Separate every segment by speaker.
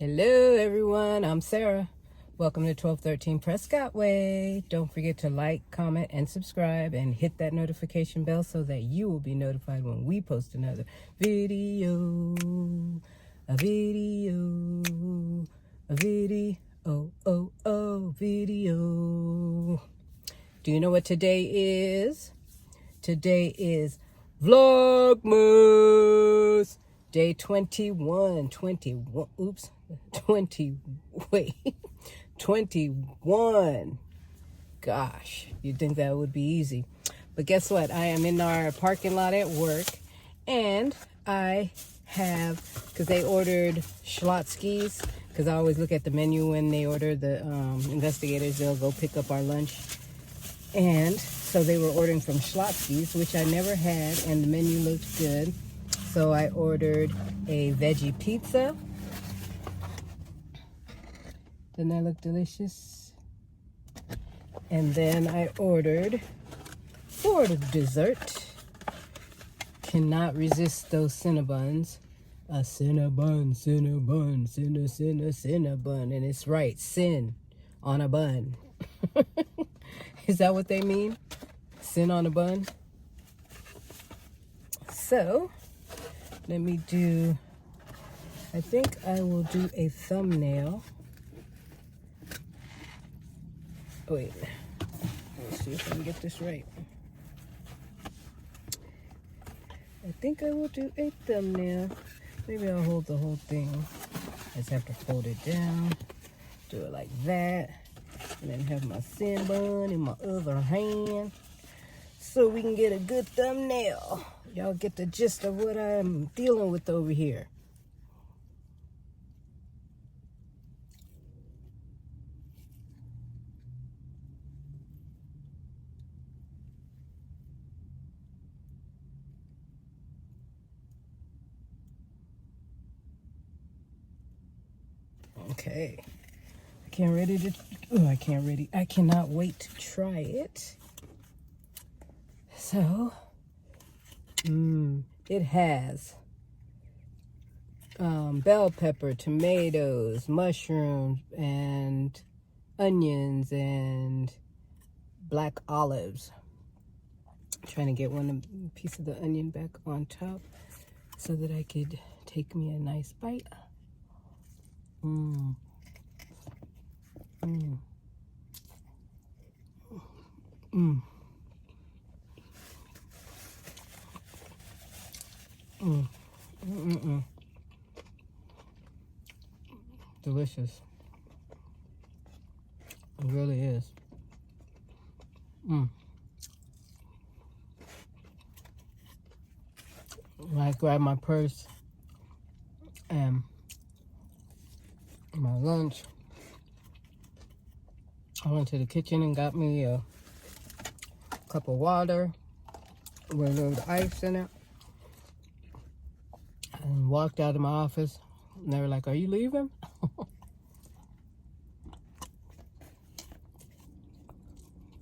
Speaker 1: Hello everyone, I'm Sarah. Welcome to 1213 Prescott Way. Don't forget to like, comment, and subscribe and hit that notification bell so that you will be notified when we post another video. A video. A video. Video. Do you know what today is? Today is VLOGMAS. Day 21. 21. Gosh, you'd think that would be easy. But guess what? I am in our parking lot at work, and I have, because they ordered Schlotzsky's, because I always look at the menu when they order, the investigators, they'll go pick up our lunch. And so they were ordering from Schlotzsky's, which I never had, and the menu looked good. So I ordered a veggie pizza. Doesn't that look delicious? And then I ordered, for the dessert, cannot resist those Cinnabuns. A Cinnabon, Cinnabon, Cinnabon. And it's right, sin on a bun. Is that what they mean? Sin on a bun? So, let me do, I think I will do a thumbnail. Wait, let's see if I can get this right. I think I will do a thumbnail. Maybe I'll hold the whole thing. I just have to fold it down, do it like that, and then have my sin bun in my other hand so we can get a good thumbnail. Y'all get the gist of what I'm dealing with over here. Okay. I cannot wait to try it. So, it has bell pepper, tomatoes, mushrooms, and onions, and black olives. I'm trying to get one piece of the onion back on top so that I could take me a nice bite. Delicious. It really is. I grabbed my purse and my lunch. I went to the kitchen and got me a cup of water with a little ice in it, and walked out of my office, and they were like, "Are you leaving?"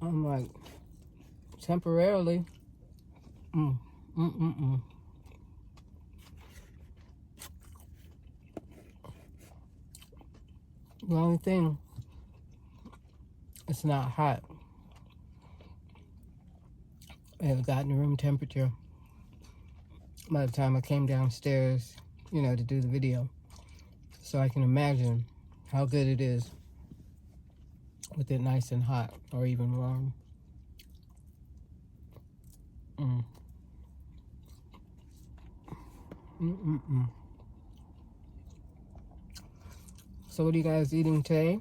Speaker 1: I'm like, temporarily. The only thing, it's not hot. It got in room temperature by the time I came downstairs, to do the video. So I can imagine how good it is with it nice and hot, or even warm. So what are you guys eating today?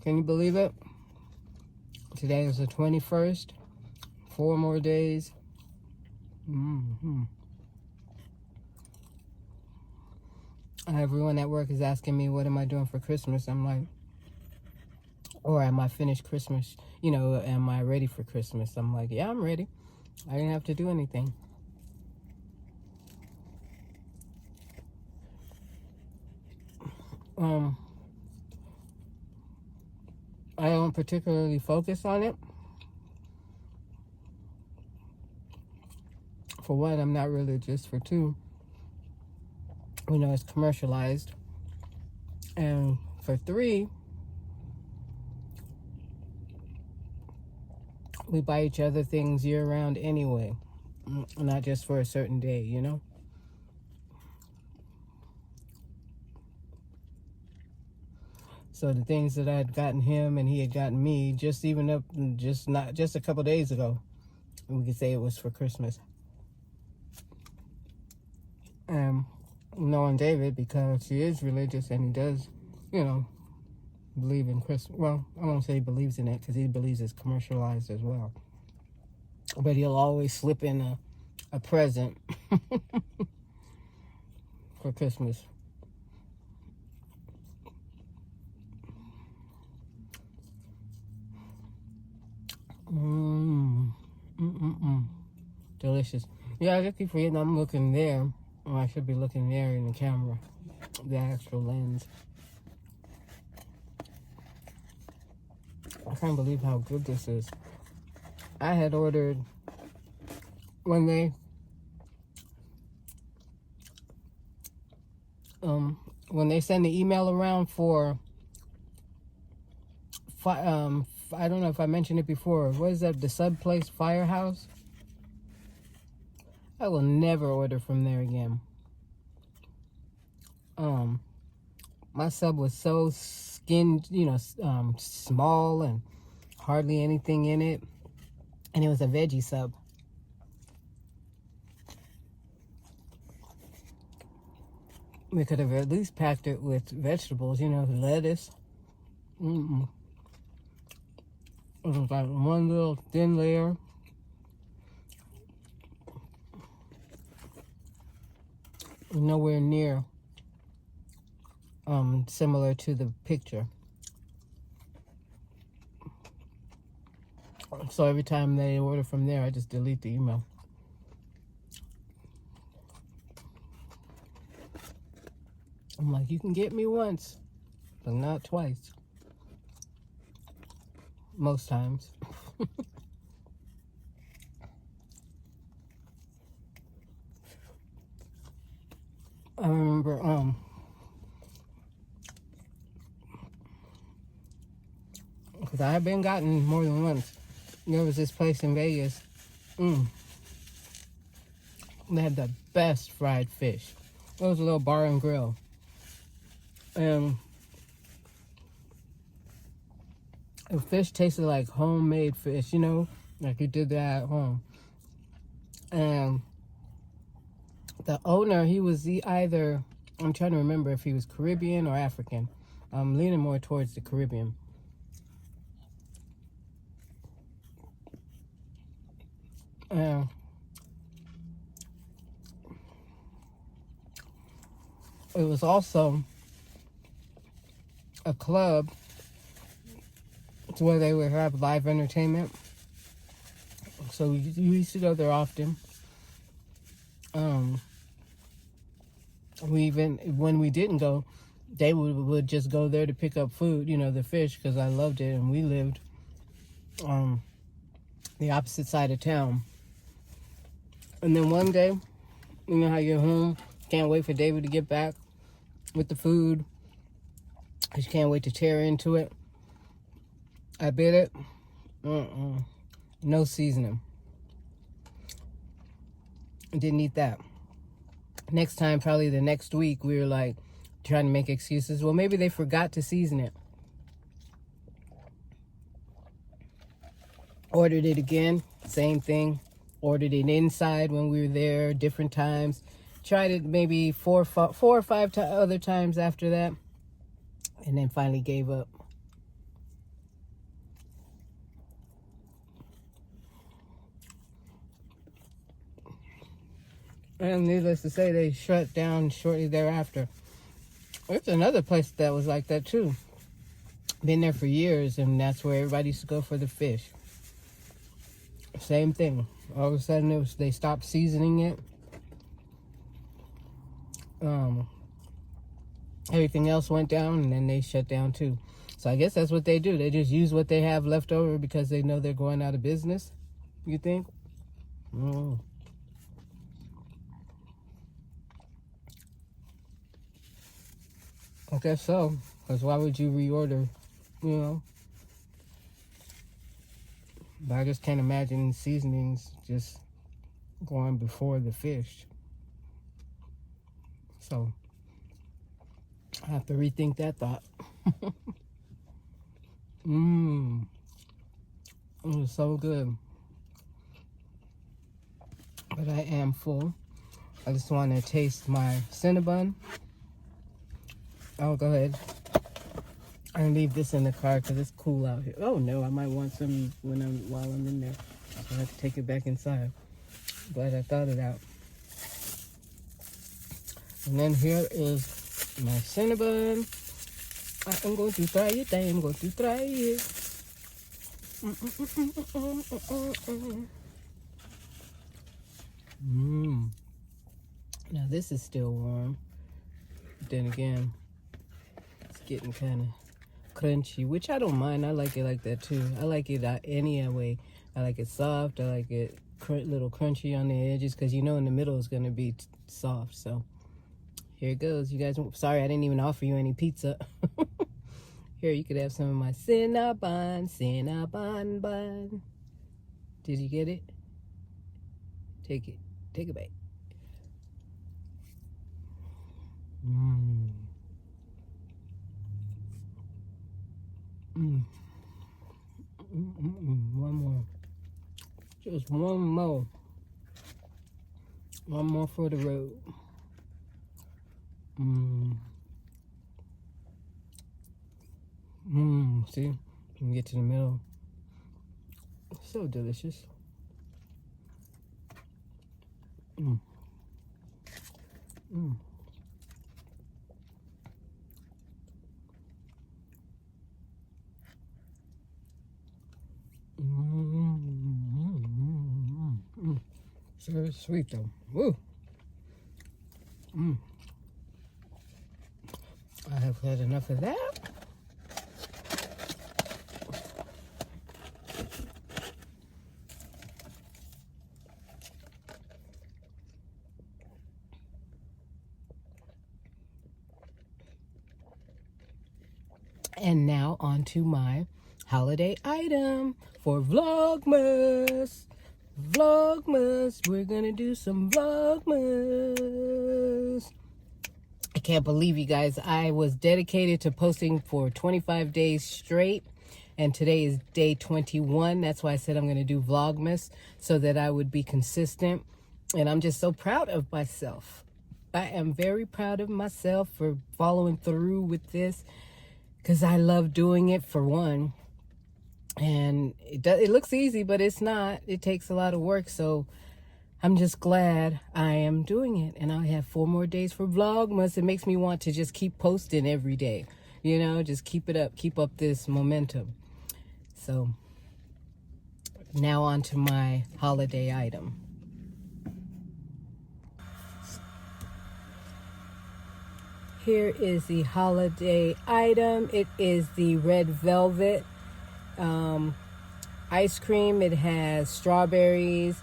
Speaker 1: Can you believe it? Today is the 21st. 4 more days. Everyone at work is asking me, what am I doing for Christmas? I'm like, or am I finished Christmas? Am I ready for Christmas? I'm like, yeah, I'm ready. I didn't have to do anything. I don't particularly focus on it. For one, I'm not religious. For two, it's commercialized. And for 3, we buy each other things year round anyway, not just for a certain day, you know? So the things that I had gotten him and he had gotten me, just not just a couple days ago, we could say it was for Christmas. Knowing David, because he is religious and he does, believe in Christmas. Well, I won't say he believes in it, because he believes it's commercialized as well. But he'll always slip in a present for Christmas. Delicious. Yeah, I just keep forgetting I'm looking there. Or I should be looking there in the camera, the actual lens. I can't believe how good this is. I had ordered when they send the email around for I don't know if I mentioned it before. What is that? The sub place, Firehouse? I will never order from there again. My sub was so small and hardly anything in it. And it was a veggie sub. We could have at least packed it with vegetables, lettuce. It was like one little thin layer. Nowhere near similar to the picture. So every time they order from there, I just delete the email. I'm like, you can get me once, but not twice. Most times. I remember, because I have been gotten more than once. There was this place in Vegas. They had the best fried fish. It was a little bar and grill. And the fish tasted like homemade fish, like you did that at home. And the owner, he was either, I'm trying to remember if he was Caribbean or African. I'm leaning more towards the Caribbean. It was also a club where they would have live entertainment. So we used to go there often. When we didn't go, they would just go there to pick up food, the fish, because I loved it, and we lived on the opposite side of town. And then one day, you know how you're home, can't wait for David to get back with the food. I just can't wait to tear into it. I bit it. No seasoning. Didn't eat that. Next time, probably the next week, we were like trying to make excuses. Well, maybe they forgot to season it. Ordered it again, same thing. Ordered it inside when we were there, different times. Tried it maybe four or five other times after that. And then finally gave up. And needless to say, they shut down shortly thereafter. There's another place that was like that too. Been there for years, and that's where everybody used to go for the fish. Same thing. All of a sudden, they stopped seasoning it. Everything else went down, and then they shut down too. So I guess that's what they do. They just use what they have left over because they know they're going out of business. You think? I guess so. Because why would you reorder, you know? But I just can't imagine seasonings just going before the fish. So I have to rethink that thought. Mmm. It was so good. But I am full. I just want to taste my Cinnabon. Oh, go ahead. I'm gonna leave this in the car because it's cool out here. Oh no, I might want some while I'm in there. So I have to take it back inside. Glad I thought it out. And then here is my Cinnabon. I am going to try it. I am going to try it. Mmm. Now this is still warm. But then again, it's getting kind of crunchy, which I don't mind. I like it like that too. I like it any way. I like it soft. I like it little crunchy on the edges because you know in the middle is going to be soft. So here it goes. You guys, sorry I didn't even offer you any pizza. Here, you could have some of my Cinnabon bun. Did you get it? Take it. Take a bite. Mmm. Mmm. One more. Just one more. One more for the road. Mmm. Mmm. See? You can get to the middle. So delicious. Mmm. Mmm. So sweet though. Woo. I have had enough of that. And now on to my holiday item for Vlogmas. Vlogmas. We're gonna do some Vlogmas. I can't believe you guys. I was dedicated to posting for 25 days straight. And today is day 21. That's why I said I'm gonna do Vlogmas so that I would be consistent. And I'm just so proud of myself. I am very proud of myself for following through with this. Because I love doing it, for one. And it looks easy, but it's not. It takes a lot of work. So I'm just glad I am doing it. And I have 4 more days for Vlogmas. It makes me want to just keep posting every day. You know, just keep it up. Keep up this momentum. So now on to my holiday item. Here is the holiday item. It is the red velvet ice cream. It has strawberries,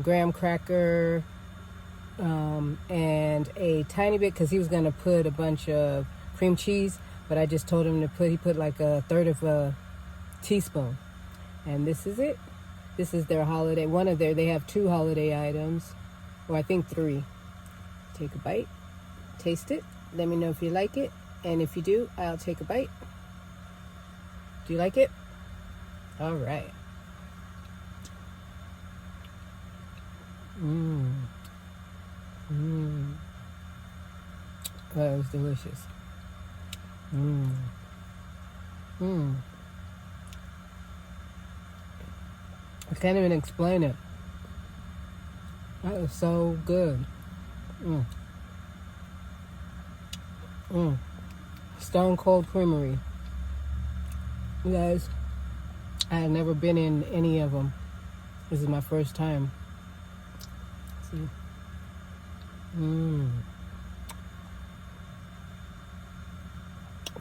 Speaker 1: graham cracker, and a tiny bit, because he was going to put a bunch of cream cheese, but I just told him to he put like 1/3 of a teaspoon. And this is it. This is their holiday, they have 2 holiday items, or I think 3. Take a bite, taste it. Let me know if you like it. And if you do, I'll take a bite. Do you like it? All right. That was delicious. I can't even explain it. That was so good. Stone Cold Creamery. You guys, I had never been in any of them. This is my first time. See?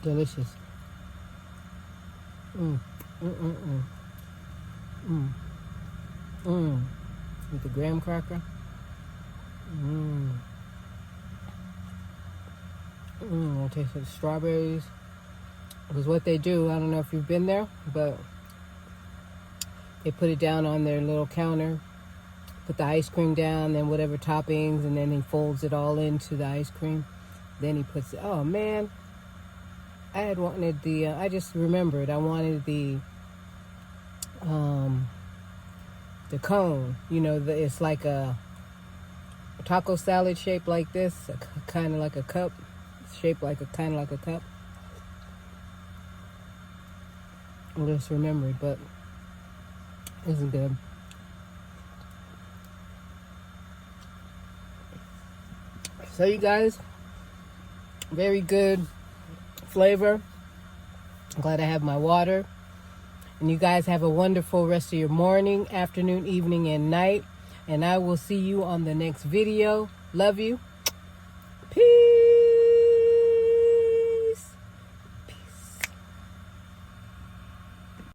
Speaker 1: Delicious. With the graham cracker. I'll taste the strawberries. It was what they do. I don't know if you've been there, but they put it down on their little counter, put the ice cream down, then whatever toppings, and then he folds it all into the ice cream. Then he puts it, oh man, I had wanted the, I just remembered, I wanted the cone, you know, it's like a taco salad shaped like this, kind of like a cup, shaped like kind of like a cup. I just remembered, but this is good. So you guys, very good flavor. I'm glad I have my water. And you guys have a wonderful rest of your morning, afternoon, evening, and night. And I will see you on the next video. Love you.